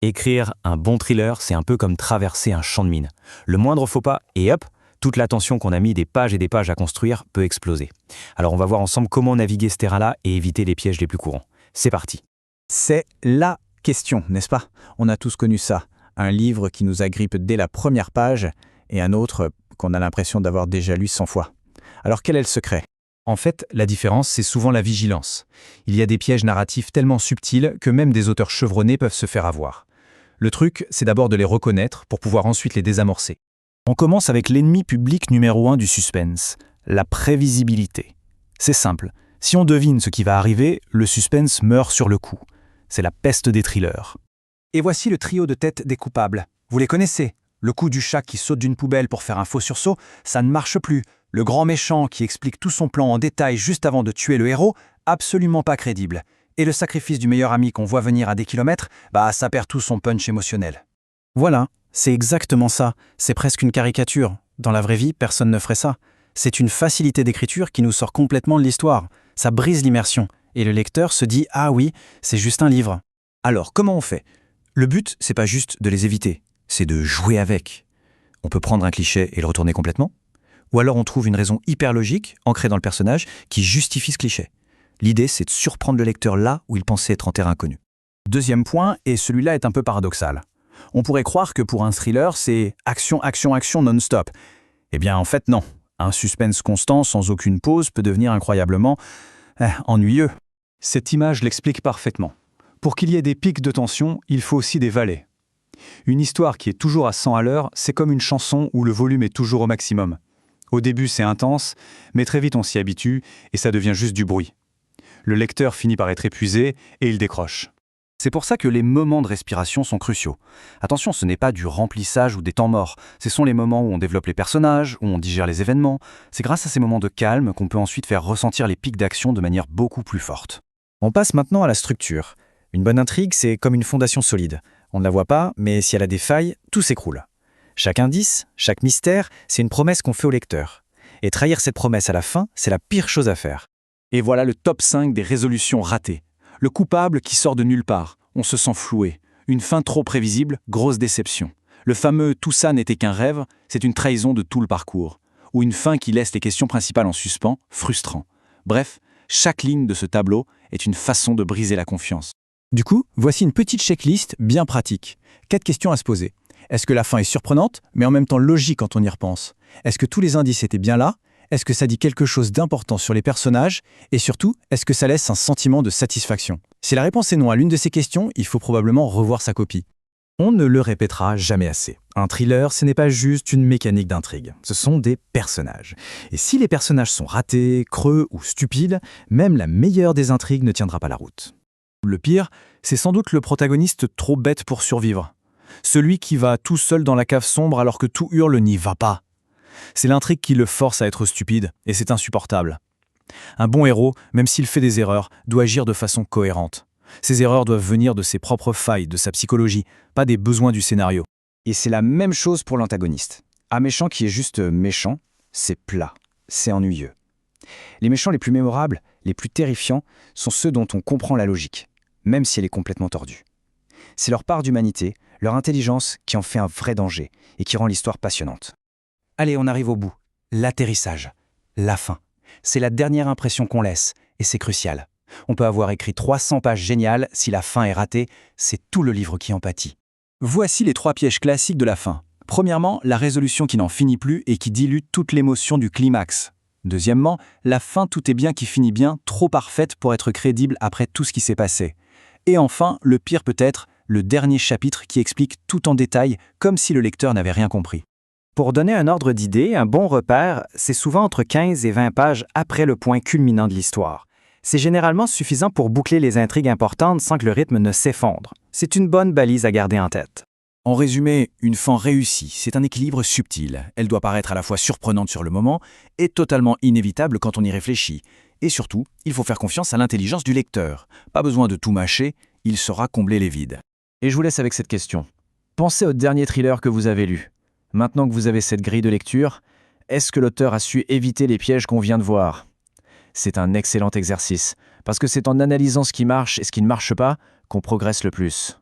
Écrire un bon thriller, c'est un peu comme traverser un champ de mine. Le moindre faux pas, et hop, toute l'attention qu'on a mis des pages et des pages à construire peut exploser. Alors on va voir ensemble comment naviguer ce terrain-là et éviter les pièges les plus courants. C'est parti. C'est la question, n'est-ce pas? On a tous connu ça. Un livre qui nous agrippe dès la première page et un autre qu'on a l'impression d'avoir déjà lu 100 fois. Alors quel est le secret? En fait, la différence, c'est souvent la vigilance. Il y a des pièges narratifs tellement subtils que même des auteurs chevronnés peuvent se faire avoir. Le truc, c'est d'abord de les reconnaître pour pouvoir ensuite les désamorcer. On commence avec l'ennemi public numéro 1 du suspense, la prévisibilité. C'est simple, si on devine ce qui va arriver, le suspense meurt sur le coup. C'est la peste des thrillers. Et voici le trio de tête des coupables. Vous les connaissez. Le coup du chat qui saute d'une poubelle pour faire un faux sursaut, ça ne marche plus. Le grand méchant qui explique tout son plan en détail juste avant de tuer le héros, absolument pas crédible. Et le sacrifice du meilleur ami qu'on voit venir à des kilomètres, ça perd tout son punch émotionnel. Voilà, c'est exactement ça. C'est presque une caricature. Dans la vraie vie, personne ne ferait ça. C'est une facilité d'écriture qui nous sort complètement de l'histoire. Ça brise l'immersion. Et le lecteur se dit « Ah oui, c'est juste un livre ». Alors, comment on fait? Le but, c'est pas juste de les éviter, c'est de jouer avec. On peut prendre un cliché et le retourner complètement. Ou alors on trouve une raison hyper logique, ancrée dans le personnage, qui justifie ce cliché. L'idée, c'est de surprendre le lecteur là où il pensait être en terrain inconnu. Deuxième point, et celui-là est un peu paradoxal. On pourrait croire que pour un thriller, c'est action, action, action non-stop. Eh bien, en fait, non. Un suspense constant, sans aucune pause, peut devenir incroyablement ennuyeux. Cette image l'explique parfaitement. Pour qu'il y ait des pics de tension, il faut aussi des vallées. Une histoire qui est toujours à 100 à l'heure, c'est comme une chanson où le volume est toujours au maximum. Au début, c'est intense, mais très vite on s'y habitue et ça devient juste du bruit. Le lecteur finit par être épuisé et il décroche. C'est pour ça que les moments de respiration sont cruciaux. Attention, ce n'est pas du remplissage ou des temps morts. Ce sont les moments où on développe les personnages, où on digère les événements. C'est grâce à ces moments de calme qu'on peut ensuite faire ressentir les pics d'action de manière beaucoup plus forte. On passe maintenant à la structure. Une bonne intrigue, c'est comme une fondation solide. On ne la voit pas, mais si elle a des failles, tout s'écroule. Chaque indice, chaque mystère, c'est une promesse qu'on fait au lecteur. Et trahir cette promesse à la fin, c'est la pire chose à faire. Et voilà le top 5 des résolutions ratées. Le coupable qui sort de nulle part, on se sent floué. Une fin trop prévisible, grosse déception. Le fameux « tout ça n'était qu'un rêve », c'est une trahison de tout le parcours. Ou une fin qui laisse les questions principales en suspens, frustrant. Bref, chaque ligne de ce tableau est une façon de briser la confiance. Du coup, voici une petite checklist bien pratique. 4 questions à se poser. Est-ce que la fin est surprenante, mais en même temps logique quand on y repense? Est-ce que tous les indices étaient bien là? Est-ce que ça dit quelque chose d'important sur les personnages? Et surtout, est-ce que ça laisse un sentiment de satisfaction? Si la réponse est non à l'une de ces questions, il faut probablement revoir sa copie. On ne le répétera jamais assez. Un thriller, ce n'est pas juste une mécanique d'intrigue. Ce sont des personnages. Et si les personnages sont ratés, creux ou stupides, même la meilleure des intrigues ne tiendra pas la route. Le pire, c'est sans doute le protagoniste trop bête pour survivre. Celui qui va tout seul dans la cave sombre alors que tout hurle n'y va pas. C'est l'intrigue qui le force à être stupide, et c'est insupportable. Un bon héros, même s'il fait des erreurs, doit agir de façon cohérente. Ces erreurs doivent venir de ses propres failles, de sa psychologie, pas des besoins du scénario. Et c'est la même chose pour l'antagoniste. Un méchant qui est juste méchant, c'est plat, c'est ennuyeux. Les méchants les plus mémorables, les plus terrifiants, sont ceux dont on comprend la logique, même si elle est complètement tordue. C'est leur part d'humanité, leur intelligence qui en fait un vrai danger et qui rend l'histoire passionnante. Allez, on arrive au bout. L'atterrissage. La fin. C'est la dernière impression qu'on laisse, et c'est crucial. On peut avoir écrit 300 pages géniales, si la fin est ratée, c'est tout le livre qui en pâtit. Voici les 3 pièges classiques de la fin. Premièrement, la résolution qui n'en finit plus et qui dilue toute l'émotion du climax. Deuxièmement, la fin tout est bien qui finit bien, trop parfaite pour être crédible après tout ce qui s'est passé. Et enfin, le pire peut-être, le dernier chapitre qui explique tout en détail, comme si le lecteur n'avait rien compris. Pour donner un ordre d'idée, un bon repère, c'est souvent entre 15 et 20 pages après le point culminant de l'histoire. C'est généralement suffisant pour boucler les intrigues importantes sans que le rythme ne s'effondre. C'est une bonne balise à garder en tête. En résumé, une fin réussie, c'est un équilibre subtil. Elle doit paraître à la fois surprenante sur le moment et totalement inévitable quand on y réfléchit. Et surtout, il faut faire confiance à l'intelligence du lecteur. Pas besoin de tout mâcher, il saura combler les vides. Et je vous laisse avec cette question. Pensez au dernier thriller que vous avez lu. Maintenant que vous avez cette grille de lecture, est-ce que l'auteur a su éviter les pièges qu'on vient de voir? C'est un excellent exercice, parce que c'est en analysant ce qui marche et ce qui ne marche pas qu'on progresse le plus.